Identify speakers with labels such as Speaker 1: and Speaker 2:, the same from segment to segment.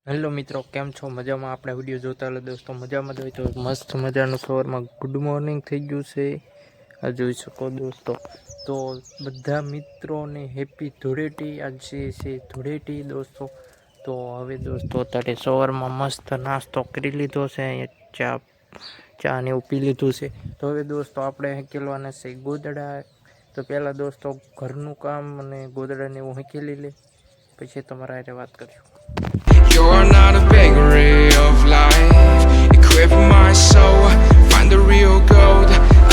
Speaker 1: Hello મિત્રો, કેમ છો? મજામાં? આપણા વિડીયો જોતા હો દોસ્તો, મજામાં હોય તો મસ્ત મજાનું સવારમાં ગુડ મોર્નિંગ થઈ ગયું છે. આ જોઈ શકો દોસ્તો. તો બધા મિત્રોને હેપી ધૂળેટી. આજે છે ધૂળેટી દોસ્તો. તો હવે દોસ્તો અત્યારે સવારમાં મસ્ત નાસ્તો કરી લીધો છે. ચા ને એવું પી લીધું છે. તો હવે દોસ્તો આપણે હેકેલવાના છે ગોદડા. તો પહેલાં દોસ્તો ઘરનું કામ અને ગોદડાને એવું હેકેલી લે, પછી તમારા હારે વાત કરશું.
Speaker 2: You're not a bakery of life. Equip my soul, find the real gold.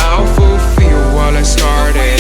Speaker 2: I'll fulfill what I started.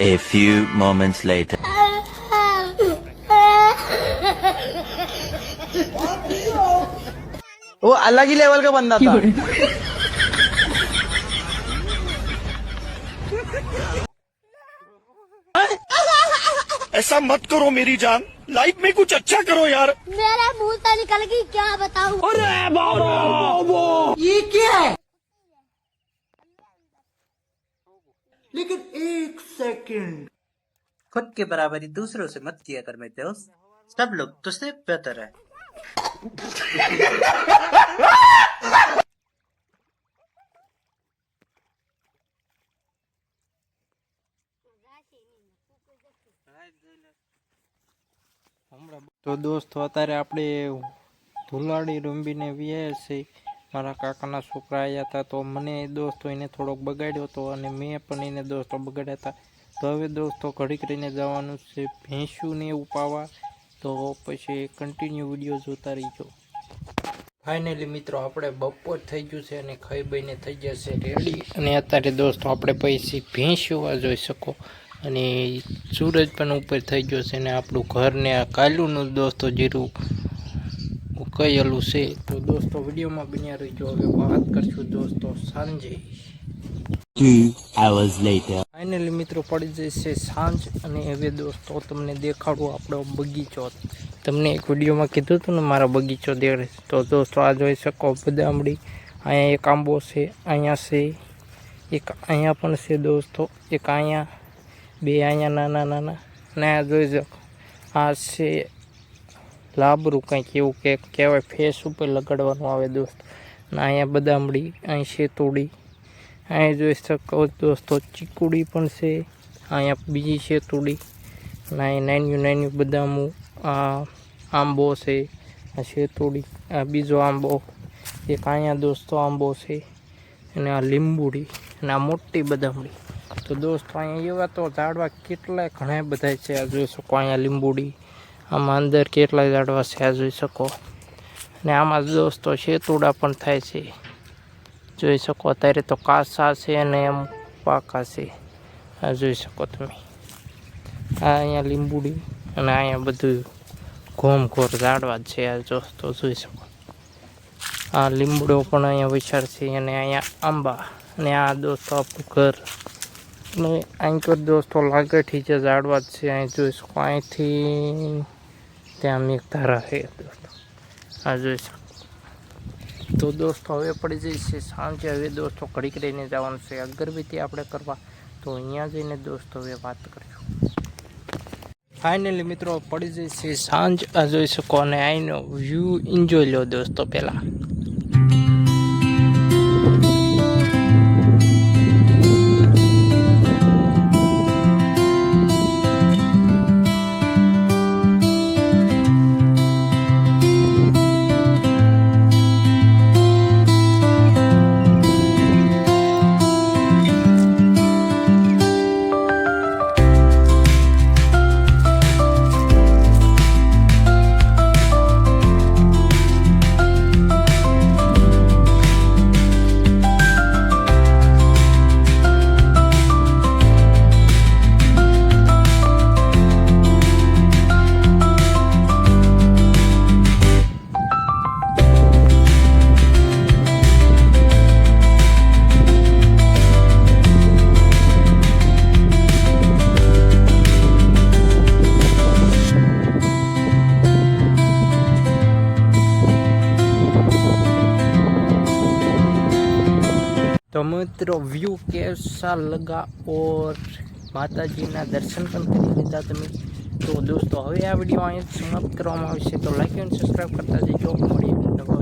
Speaker 3: A few moments later.
Speaker 4: वो अलग ही लेवल का बंदा था।
Speaker 5: ऐसा मत करो मेरी जान, लाइफ में कुछ अच्छा करो यार।
Speaker 6: मेरे मुंह से निकल गई, क्या बताऊं?
Speaker 5: अरे बाबा
Speaker 4: ये क्या है? लेकिन एक सेकंड, खुद के बराबरी दूसरों से मत किया कर मेरे दोस्त। सब लोग तुझसे बेहतर है।
Speaker 1: તો દોસ્તો અત્યારે આપણે ધુલાડી રમીને વ્યાયા છે. મારા કાકાના છોકરા આવ્યા હતા, તો મને દોસ્તો એને થોડોક બગાડ્યો હતો અને મેં પણ એને દોસ્તો બગાડ્યા હતા. તો હવે દોસ્તો ઘડીક રહીને જવાનું છે ભેંસુને એવું પાવા. તો પછી કન્ટિન્યુ વિડીયો જોતા રહીજો. ફાઇનલી મિત્રો આપણે બપોર થઈ ગયું છે અને ખાઈ બઈને થઈ જશે રેડી. અને અત્યારે દોસ્તો આપણે પછી ભેંસ જોવા જોઈ શકો. અને સૂરજ પણ ઉપર થઈ ગયો છે ને આપણું ઘર ને આ કાલુનું દોસ્તો જીરું કયેલું છે. તો દોસ્તો વિડીયોમાં બન્યા રહીજો. હવે વાત કરશું દોસ્તો સાંજે.
Speaker 3: 2 hours later.
Speaker 1: ફાઇનલી મિત્રો પડી જશે સાંજ. અને હવે દોસ્તો તમને દેખાડું આપણો બગીચો. તમને એક વિડીયોમાં કીધું હતું ને મારો બગીચો દેખાડે. તો દોસ્તો આ જોઈ શકો બદામડી. અહીંયા એક આંબો છે, અહીંયા છે એક, અહીંયા પણ છે દોસ્તો એક, અહીંયા બે, અહીંયા નાના નાના. ને આ જોઈ શકો આ છે લાબરું કંઈક એવું કે કહેવાય, ફેસ ઉપર લગાડવાનું આવે દોસ્તો. ને અહીંયા બદામડી, અહીં શેતુડી, અહીંયા જોઈ શકો દોસ્તો ચીકુડી પણ છે, અહીંયા બીજી શેતુડી, અને અહીંયા નાન્યું નાન્યું બદામું. આ આંબો છે, આ શેતુડી, આ બીજો આંબો, એક અહીંયા દોસ્તો આંબો છે, અને આ લીંબુડી, અને આ મોટી બદામડી. તો દોસ્તો અહીંયા એવા તો ઝાડવા કેટલાય ઘણા બધા છે. આ જોઈ શકો અહીંયા લીંબુડી, આમાં અંદર કેટલાય ઝાડવા છે આ જોઈ શકો. અને આમાં દોસ્તો શેતુડા પણ થાય છે જોઈ શકો. અત્યારે તો કાચા છે અને એમ પાકા છે આ જોઈ શકો તમે. આ અહીંયા લીંબુડી અને અહીંયા બધું ઘોમઘોર ઝાડવા જ છે આ દોસ્તો જોઈ શકો. આ લીમડો પણ અહીંયા વિશાળ છે અને અહીંયા આંબા. અને આ દોસ્તો આપણું ઘર. અને અહીં તો દોસ્તો લાગેઠી જે ઝાડવા જ છે અહીં જોઈ શકો. અહીંથી ત્યાં મેઘધારા છે દોસ્તો આ જોઈ શકો. તો દોસ્તો હવે પડી જઈશે સાંજે. હવે દોસ્તો ઘડીક રહીને જવાનું છે અગરબત્તી આપણે કરવા. તો અહીંયા જઈને દોસ્તો હવે વાત કરીશું. ફાઇનલી મિત્રો પડી જઈશે સાંજ આ જોઈ શકો. અને અહીંનો વ્યૂ એન્જોય લો દોસ્તો પહેલાં. समुद्र व्यू कैसा लगा और माताजीना दर्शन पण કરી લીધા તમે। તો દોસ્તો હવે આ વિડીયો અહીં સમાપ્ત કરવામાં આવશે, તો લાઈક અને સબસ્ક્રાઈબ કરતા જજો। મળીએ નવા